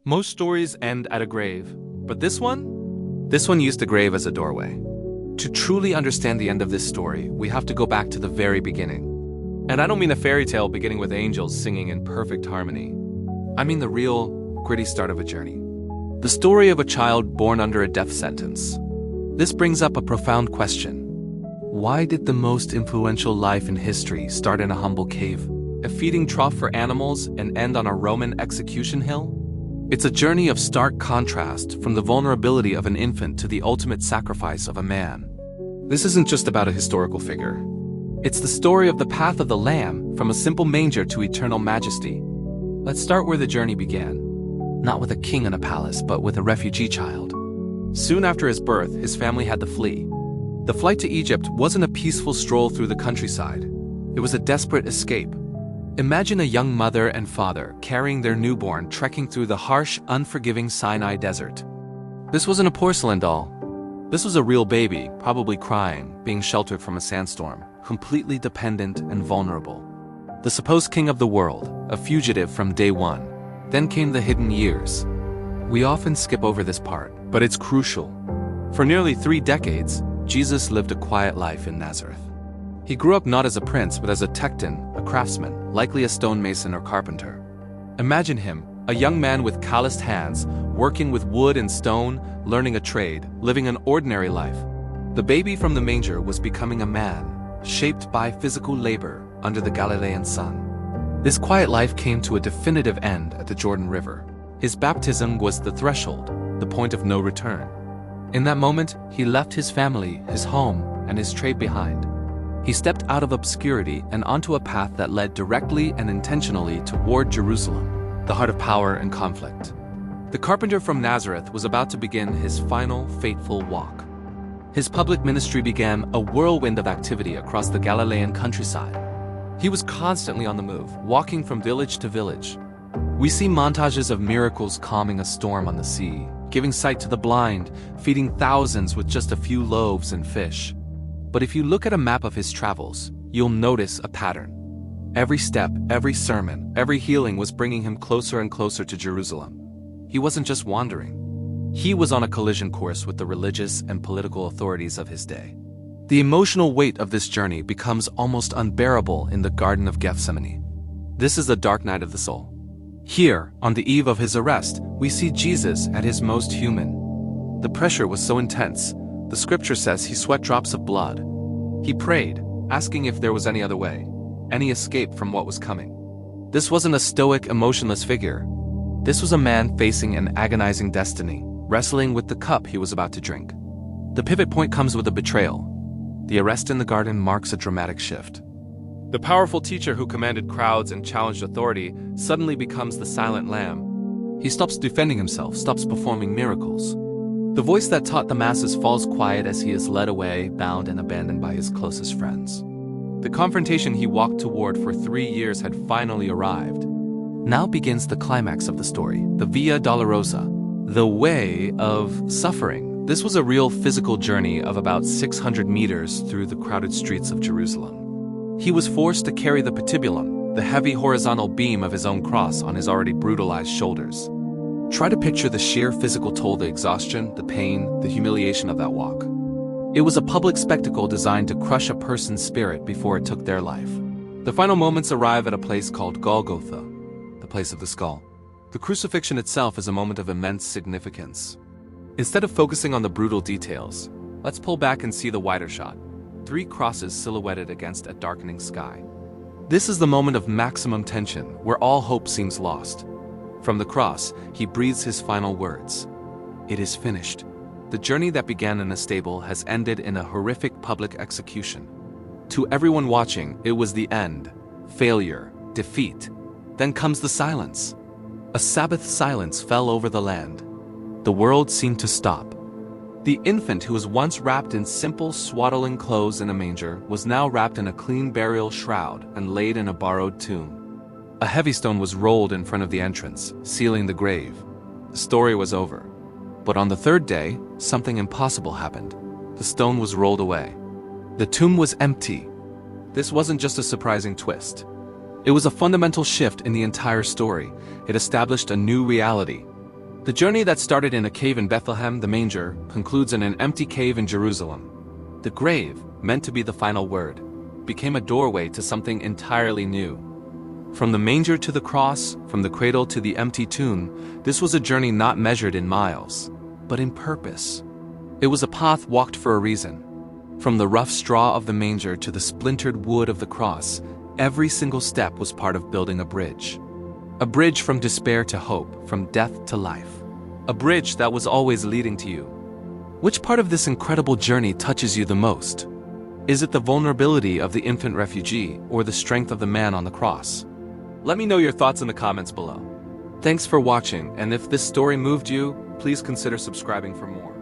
Most stories end at a grave, but this one? This one used the grave as a doorway. To truly understand the end of this story, we have to go back to the very beginning. And I don't mean a fairy tale beginning with angels singing in perfect harmony. I mean the real, gritty start of a journey. The story of a child born under a death sentence. This brings up a profound question. Why did the most influential life in history start in a humble cave, a feeding trough for animals, and end on a Roman execution hill? It's a journey of stark contrast from the vulnerability of an infant to the ultimate sacrifice of a man. This isn't just about a historical figure. It's the story of the path of the Lamb from a simple manger to eternal majesty. Let's start where the journey began. Not with a king in a palace, but with a refugee child. Soon after his birth, his family had to flee. The flight to Egypt wasn't a peaceful stroll through the countryside. It was a desperate escape. Imagine a young mother and father carrying their newborn trekking through the harsh, unforgiving Sinai desert. This wasn't a porcelain doll. This was a real baby, probably crying, being sheltered from a sandstorm, completely dependent and vulnerable. The supposed king of the world, a fugitive from day one. Then came the hidden years. We often skip over this part, but it's crucial. For nearly 3 decades, Jesus lived a quiet life in Nazareth. He grew up not as a prince, but as a Tekton, a craftsman, likely a stonemason or carpenter. Imagine him, a young man with calloused hands, working with wood and stone, learning a trade, living an ordinary life. The baby from the manger was becoming a man, shaped by physical labor under the Galilean sun. This quiet life came to a definitive end at the Jordan River. His baptism was the threshold, the point of no return. In that moment, he left his family, his home, and his trade behind. He stepped out of obscurity and onto a path that led directly and intentionally toward Jerusalem, the heart of power and conflict. The carpenter from Nazareth was about to begin his final, fateful walk. His public ministry began a whirlwind of activity across the Galilean countryside. He was constantly on the move, walking from village to village. We see montages of miracles calming a storm on the sea, giving sight to the blind, feeding thousands with just a few loaves and fish. But if you look at a map of his travels, you'll notice a pattern. Every step, every sermon, every healing was bringing him closer and closer to Jerusalem. He wasn't just wandering. He was on a collision course with the religious and political authorities of his day. The emotional weight of this journey becomes almost unbearable in the Garden of Gethsemane. This is the dark night of the soul. Here, on the eve of his arrest, we see Jesus at his most human. The pressure was so intense, the scripture says he sweat drops of blood. He prayed, asking if there was any other way, any escape from what was coming. This wasn't a stoic, emotionless figure. This was a man facing an agonizing destiny, wrestling with the cup he was about to drink. The pivot point comes with a betrayal. The arrest in the garden marks a dramatic shift. The powerful teacher who commanded crowds and challenged authority suddenly becomes the silent lamb. He stops defending himself, stops performing miracles. The voice that taught the masses falls quiet as he is led away, bound and abandoned by his closest friends. The confrontation he walked toward for 3 years had finally arrived. Now begins the climax of the story, the Via Dolorosa, the way of suffering. This was a real physical journey of about 600 meters through the crowded streets of Jerusalem. He was forced to carry the patibulum, the heavy horizontal beam of his own cross, on his already brutalized shoulders. Try to picture the sheer physical toll, the exhaustion, the pain, the humiliation of that walk. It was a public spectacle designed to crush a person's spirit before it took their life. The final moments arrive at a place called Golgotha, the place of the skull. The crucifixion itself is a moment of immense significance. Instead of focusing on the brutal details, let's pull back and see the wider shot. 3 crosses silhouetted against a darkening sky. This is the moment of maximum tension, where all hope seems lost. From the cross, he breathes his final words. It is finished. The journey that began in a stable has ended in a horrific public execution. To everyone watching, it was the end, failure, defeat. Then comes the silence. A Sabbath silence fell over the land. The world seemed to stop. The infant who was once wrapped in simple swaddling clothes in a manger was now wrapped in a clean burial shroud and laid in a borrowed tomb. A heavy stone was rolled in front of the entrance, sealing the grave. The story was over. But on the 3rd day, something impossible happened. The stone was rolled away. The tomb was empty. This wasn't just a surprising twist. It was a fundamental shift in the entire story. It established a new reality. The journey that started in a cave in Bethlehem, the manger, concludes in an empty cave in Jerusalem. The grave, meant to be the final word, became a doorway to something entirely new. From the manger to the cross, from the cradle to the empty tomb, this was a journey not measured in miles, but in purpose. It was a path walked for a reason. From the rough straw of the manger to the splintered wood of the cross, every single step was part of building a bridge. A bridge from despair to hope, from death to life. A bridge that was always leading to you. Which part of this incredible journey touches you the most? Is it the vulnerability of the infant refugee or the strength of the man on the cross? Let me know your thoughts in the comments below. Thanks for watching, and if this story moved you, please consider subscribing for more.